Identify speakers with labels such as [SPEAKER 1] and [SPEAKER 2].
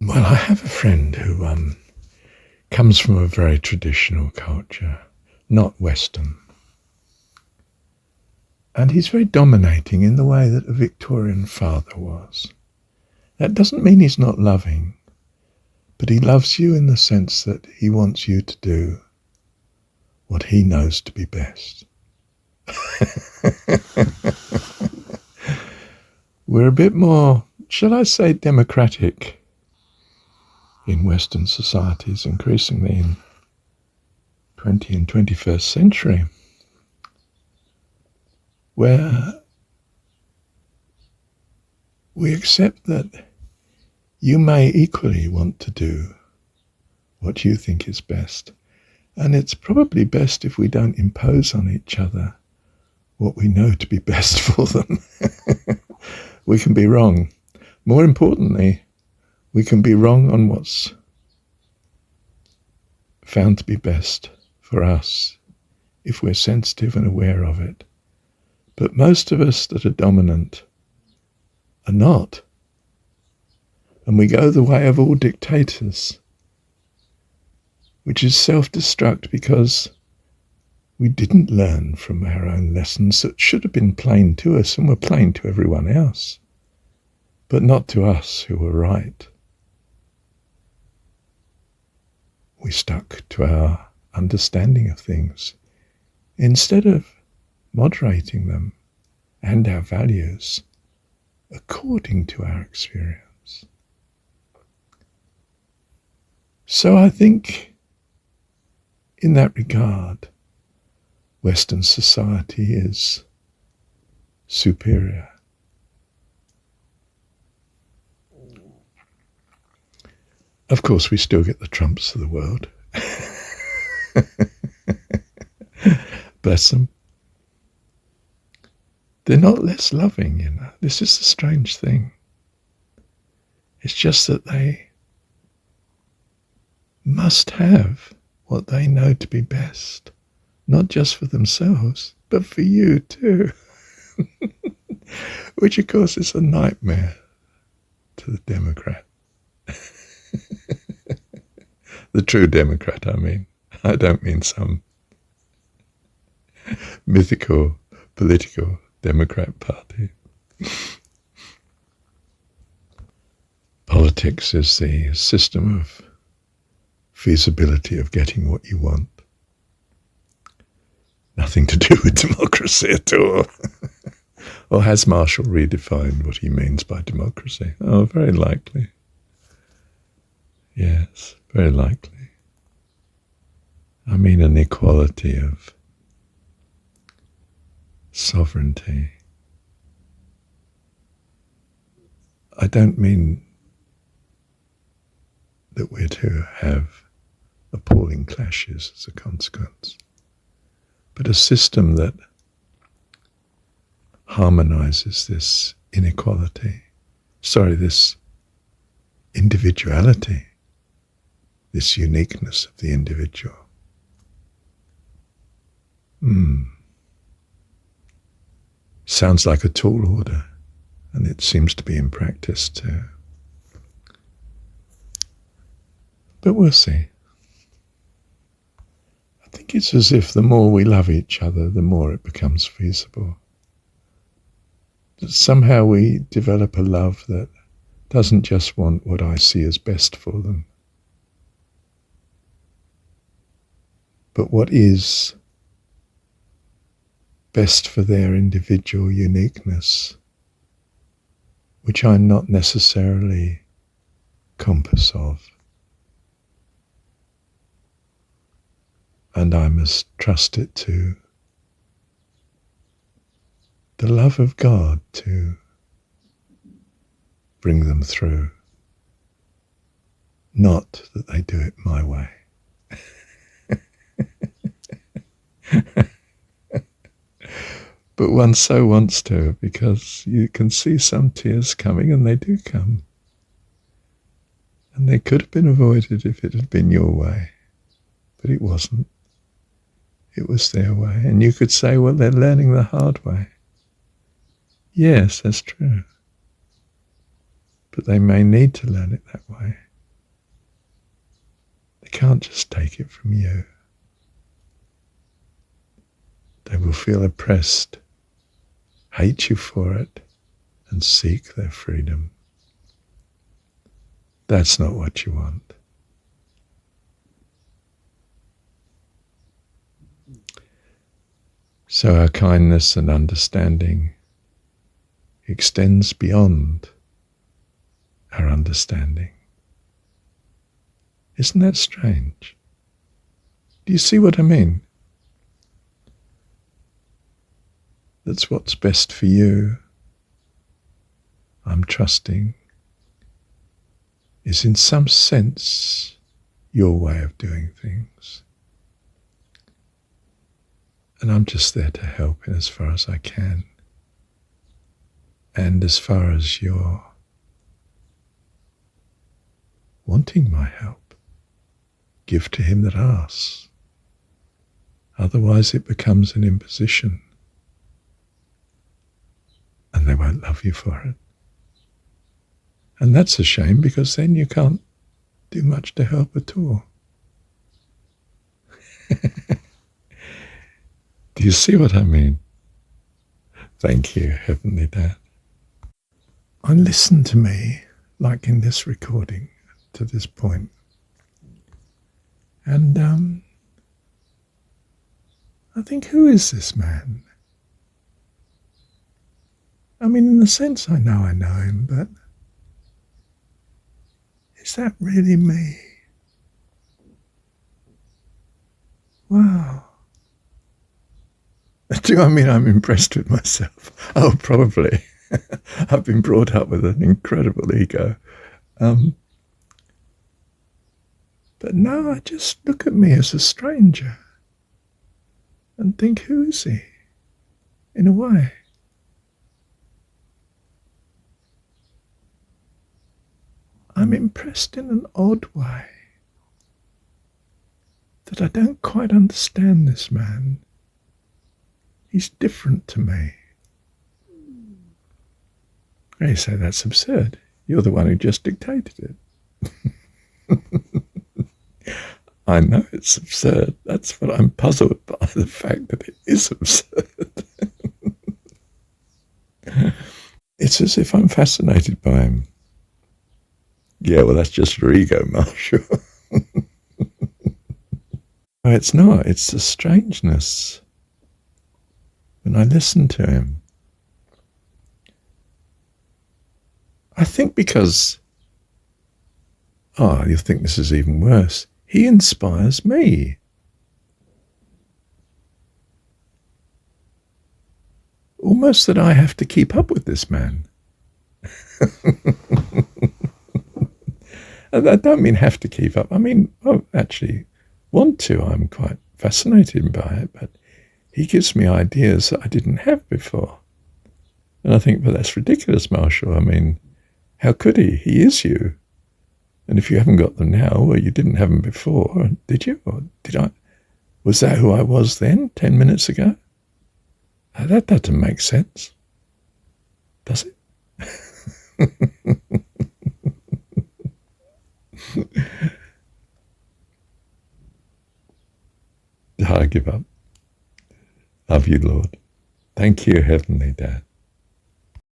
[SPEAKER 1] Well, I have a friend who comes from a very traditional culture, not Western. And he's very dominating in the way that a Victorian father was. That doesn't mean he's not loving, but he loves you in the sense that he wants you to do what he knows to be best. We're a bit more, shall I say, democratic in Western societies, increasingly in 20th and 21st century, where we accept that you may equally want to do what you think is best. And it's probably best if we don't impose on each other what we know to be best for them. We can be wrong. More importantly, we can be wrong on what's found to be best for us if we're sensitive and aware of it. But most of us that are dominant are not. And we go the way of all dictators, which is self-destruct because we didn't learn from our own lessons that should have been plain to us and were plain to everyone else, but not to us who were right. We stuck to our understanding of things instead of moderating them and our values according to our experience. So I think in that regard, Western society is superior. Of course, we still get the Trumps of the world. Bless them. They're not less loving, you know. This is the strange thing. It's just that they must have what they know to be best, not just for themselves, but for you too. Which, of course, is a nightmare to the Democrat. The true Democrat, I mean. I don't mean some mythical political Democrat party. Politics is the system of feasibility of getting what you want. Nothing to do with democracy at all. Or has Marshall redefined what he means by democracy? Oh, very likely. Yes, very likely. I mean an equality of sovereignty. I don't mean that we're to have appalling clashes as a consequence, but a system that harmonizes this inequality, this individuality, this uniqueness of the individual. Sounds like a tall order, and it seems to be in practice too. But we'll see. I think it's as if the more we love each other, the more it becomes feasible. That somehow we develop a love that doesn't just want what I see as best for them, but what is best for their individual uniqueness, which I'm not necessarily conscious of. And I must trust it to the love of God to bring them through, not that they do it my way. But one so wants to, because you can see some tears coming, and they do come. And they could have been avoided if it had been your way, but it wasn't. It was their way. And you could say, well, they're learning the hard way. Yes, that's true. But they may need to learn it that way can't just take it from you. They will feel oppressed, hate you for it, and seek their freedom. That's not what you want. So our kindness and understanding extends beyond our understanding. Isn't that strange? Do you see what I mean? That's what's best for you, I'm trusting, is in some sense your way of doing things. And I'm just there to help in as far as I can. And as far as you're wanting my help, give to him that asks. Otherwise it becomes an imposition, and they won't love you for it. And that's a shame, because then you can't do much to help at all. Do you see what I mean? Thank you, Heavenly Dad. And listen to me, like in this recording, to this point. And I think, who is this man? I mean, in a sense, I know him, but is that really me? Wow. Do I mean I'm impressed with myself? Oh, probably. I've been brought up with an incredible ego. But now I just look at me as a stranger and think, who is he? In a way. I'm impressed in an odd way that I don't quite understand this man. He's different to me. You say that's absurd. You're the one who just dictated it. I know it's absurd. That's what I'm puzzled by, the fact that it is absurd. It's as if I'm fascinated by him. Yeah, well, that's just your ego, Marshall. No, it's not. It's the strangeness. When I listen to him, I think because, you'll think this is even worse, he inspires me. Almost that I have to keep up with this man. I don't mean have to keep up. I mean, actually want to. I'm quite fascinated by it, but he gives me ideas that I didn't have before. And I think, well, that's ridiculous, Marshall. I mean, how could he? He is you. And if you haven't got them now, well, you didn't have them before, did you? Or did I? Was that who I was then, 10 minutes ago? That doesn't make sense. Does it? I give up. Love you, Lord. Thank you, Heavenly Dad.